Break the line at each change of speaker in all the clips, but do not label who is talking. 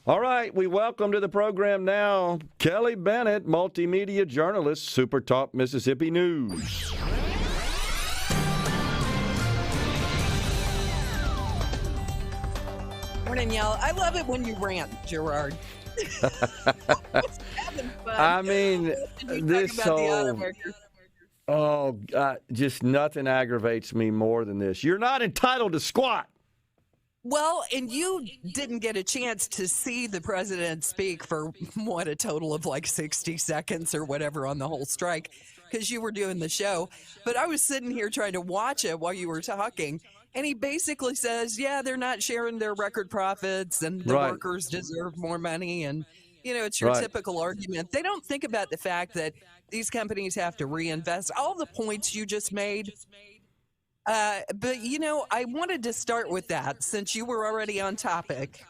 All right, we welcome to the program now Kelly Bennett, Multimedia Journalist, SuperTalk Mississippi News.
Morning, y'all. I love it when you rant, Gerard.
I mean, this whole... just nothing aggravates me more than this. You're not entitled to squat.
Well, and you didn't get a chance to see the president speak for a total of like 60 seconds or whatever on the whole strike because you were doing the show. But I was sitting here trying to watch it while you were talking. And he basically says, yeah, they're not sharing their record profits and the workers deserve more money. And, it's your typical argument. They don't think about the fact that these companies have to reinvest. All the points you just made. But, I wanted to start with that since you were already on topic.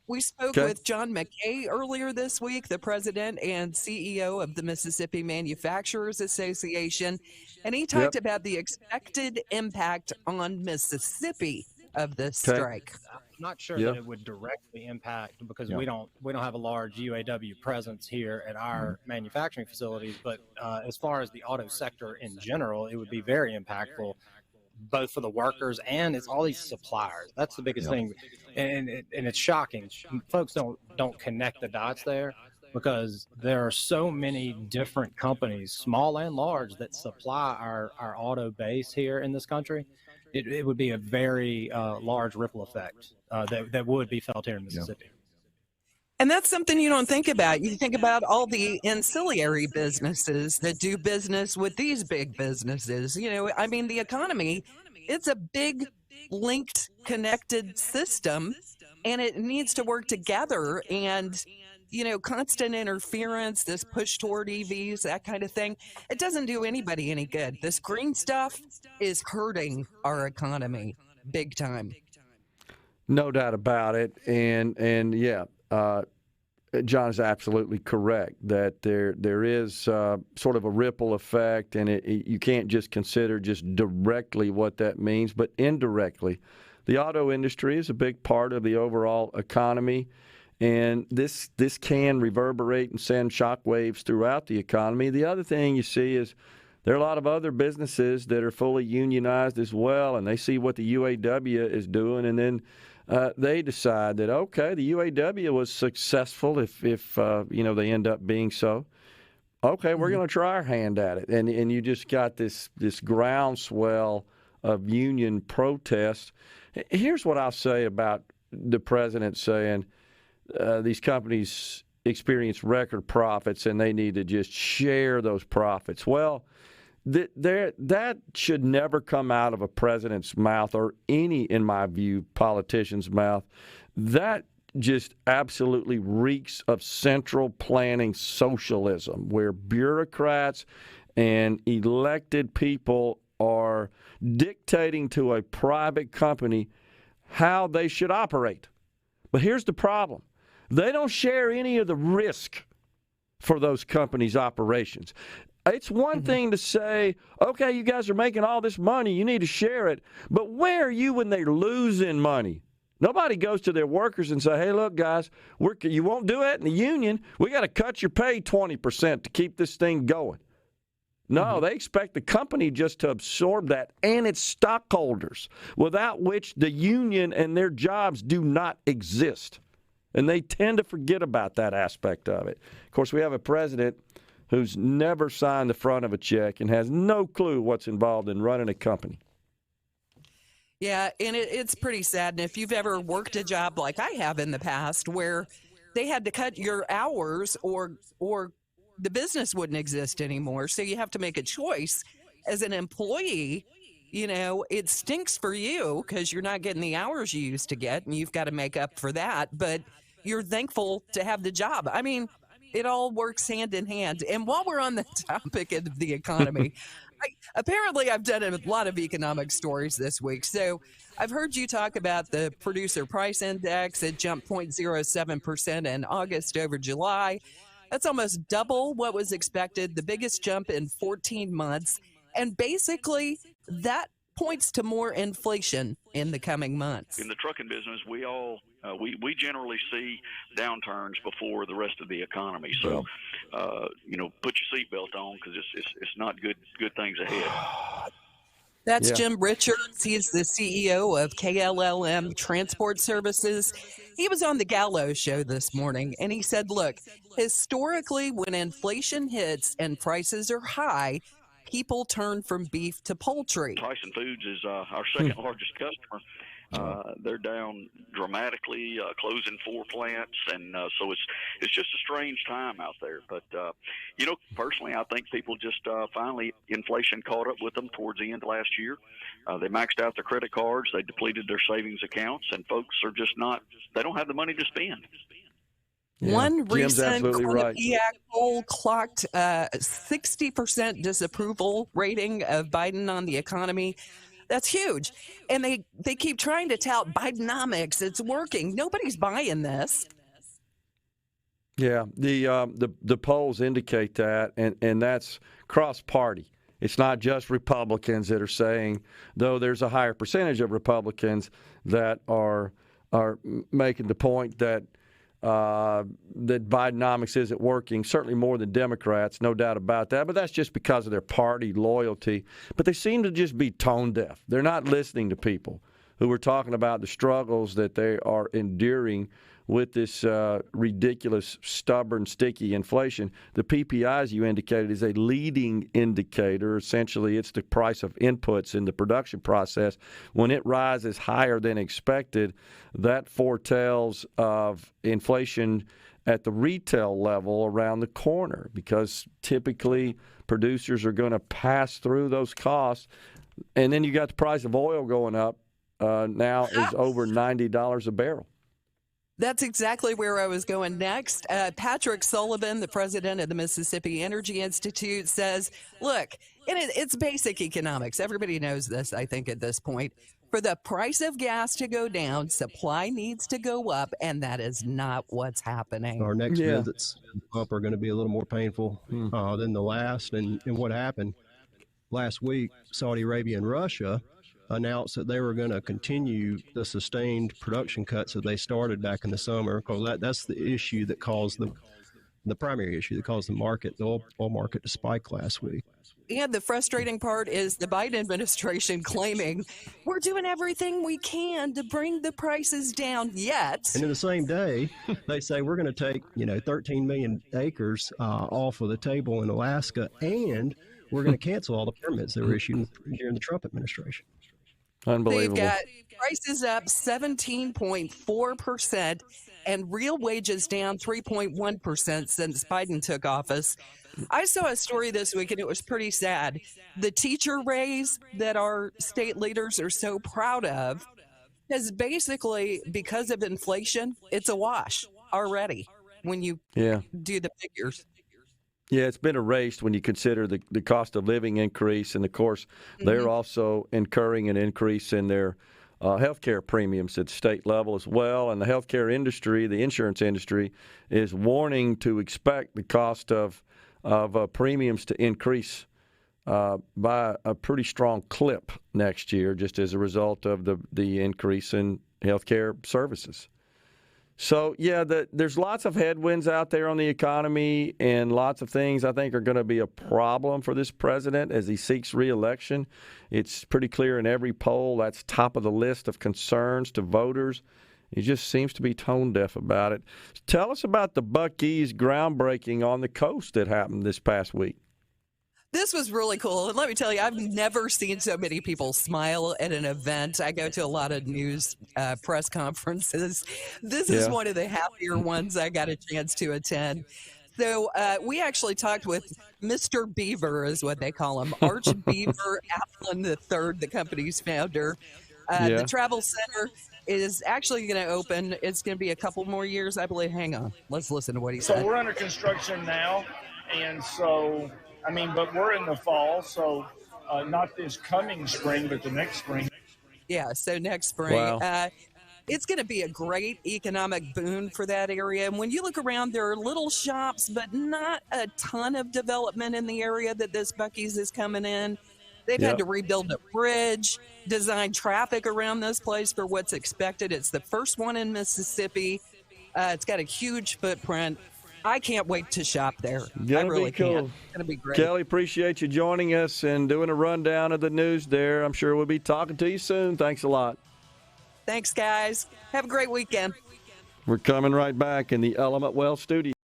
We spoke with John McKay earlier this week, the president and CEO of the Mississippi Manufacturers Association, and he talked about the expected impact on Mississippi of this strike.
I'm not sure that it would directly impact because we don't have a large UAW presence here at our manufacturing facilities, but as far as the auto sector in general, it would be very impactful, both for the workers and it's all these suppliers. That's the biggest thing. And it's shocking. Folks don't connect the dots there because there are so many different companies, small and large, that supply our auto base here in this country. It would be a very large ripple effect that would be felt here in Mississippi.
And that's something you don't think about. You think about all the ancillary businesses that do business with these big businesses. The economy, it's a big linked, connected system, and it needs to work together. And, constant interference, this push toward EVs, that kind of thing, it doesn't do anybody any good. This green stuff is hurting our economy big time.
No doubt about it. And John is absolutely correct that there is sort of a ripple effect, and you can't just consider just directly what that means, but indirectly. The auto industry is a big part of the overall economy, and this can reverberate and send shockwaves throughout the economy. The other thing you see is there are a lot of other businesses that are fully unionized as well, and they see what the UAW is doing, and then they decide that, okay, the UAW was successful if they end up being so. Okay, we're going to try our hand at it. And you just got this groundswell of union protests. Here's what I'll say about the president saying these companies experience record profits and they need to just share those profits. Well, that should never come out of a president's mouth or any, in my view, politician's mouth. That just absolutely reeks of central planning socialism, where bureaucrats and elected people are dictating to a private company how they should operate. But here's the problem. They don't share any of the risk for those companies' operations. It's one thing to say, okay, you guys are making all this money, you need to share it, but where are you when they're losing money? Nobody goes to their workers and say, hey, look, guys, you won't do it in the union. We got to cut your pay 20% to keep this thing going. No, they expect the company just to absorb that and its stockholders, without which the union and their jobs do not exist. And they tend to forget about that aspect of it. Of course, we have a president who's never signed the front of a check and has no clue what's involved in running a company.
Yeah, and it's pretty sad. And if you've ever worked a job like I have in the past where they had to cut your hours or the business wouldn't exist anymore, so you have to make a choice as an employee, it stinks for you because you're not getting the hours you used to get, and you've got to make up for that. But you're thankful to have the job. I mean, it all works hand in hand. And while we're on the topic of the economy, apparently I've done a lot of economic stories this week. So I've heard you talk about the producer price index. It jumped 0.07% in August over July. That's almost double what was expected, the biggest jump in 14 months. And basically, that points to more inflation in the coming months.
In the trucking business, we generally see downturns before the rest of the economy. So, put your seatbelt on, because it's not good things ahead.
That's Jim Richards. He's the CEO of KLLM Transport Services. He was on the Gallo show this morning, and he said, look, historically, when inflation hits and prices are high, people turn from beef to poultry.
Tyson Foods is our second largest customer. They're down dramatically, closing 4 plants, and so it's just a strange time out there. But personally, I think people just finally, inflation caught up with them towards the end of last year. They maxed out their credit cards, they depleted their savings accounts, and folks are just they don't have the money to spend.
Yeah,
One
Jim's
recent
absolutely right.
poll clocked 60% disapproval rating of Biden on the economy. That's huge. And they keep trying to tout Bidenomics. It's working. Nobody's buying this.
Yeah, the polls indicate that, and that's cross-party. It's not just Republicans that are saying, though there's a higher percentage of Republicans that are making the point that Bidenomics isn't working, certainly more than Democrats, no doubt about that. But that's just because of their party loyalty. But they seem to just be tone deaf. They're not listening to people who are talking about the struggles that they are enduring with this ridiculous, stubborn, sticky inflation. The PPI, as you indicated, is a leading indicator. Essentially, it's the price of inputs in the production process. When it rises higher than expected, that foretells of inflation at the retail level around the corner, because typically producers are going to pass through those costs. And then you got the price of oil going up. Now is over $90 a barrel.
That's exactly where I was going next. Patrick Sullivan, the president of the Mississippi Energy Institute, says, look, it's basic economics. Everybody knows this, I think, at this point. For the price of gas to go down, supply needs to go up, and that is not what's happening.
Our next visits up are going to be a little more painful than the last. And what happened last week, Saudi Arabia and Russia announced that they were going to continue the sustained production cuts that they started back in the summer, because that's the issue that caused the primary issue that caused the oil market to spike last week.
And the frustrating part is the Biden administration claiming we're doing everything we can to bring the prices down, yet.
And in the same day, they say we're going to take 13 million acres off of the table in Alaska, and we're going to cancel all the permits that were issued during the Trump administration.
Unbelievable.
They've got prices up 17.4% and real wages down 3.1% since Biden took office. I saw a story this week, and it was pretty sad. The teacher raise that our state leaders are so proud of has basically, because of inflation, it's a wash already when you do the figures.
Yeah, it's been erased when you consider the cost of living increase. And, of course, they're also incurring an increase in their health care premiums at the state level as well. And the health care industry, the insurance industry, is warning to expect the cost of premiums to increase by a pretty strong clip next year, just as a result of the increase in health care services. So, there's lots of headwinds out there on the economy, and lots of things I think are going to be a problem for this president as he seeks re-election. It's pretty clear in every poll that's top of the list of concerns to voters. He just seems to be tone deaf about it. Tell us about the Buc-ee's groundbreaking on the coast that happened this past week.
This was really cool. And let me tell you, I've never seen so many people smile at an event. I go to a lot of news press conferences. This is one of the happier ones I got a chance to attend. So we actually talked with Mr. Beaver, is what they call him, Arch Beaver Applin III, the company's founder. The Travel Center is actually going to open. It's going to be a couple more years, I believe. Hang on. Let's listen to what he said.
So we're under construction now, and so... but we're in the fall, so not this coming spring, but the next spring.
Yeah, so next spring.
Wow.
It's going to be a great economic boon for that area. And when you look around, there are little shops, but not a ton of development in the area that this Buc-ee's is coming in. They've
Yep.
had to rebuild a bridge, design traffic around this place for what's expected. It's the first one in Mississippi. It's got a huge footprint. I can't wait to shop there.
Gonna
I really
be cool.
can't. It's going to be great.
Kelly, appreciate you joining us and doing a rundown of the news there. I'm sure we'll be talking to you soon. Thanks a lot.
Thanks, guys. Have a great weekend.
We're coming right back in the Element Wealth studio.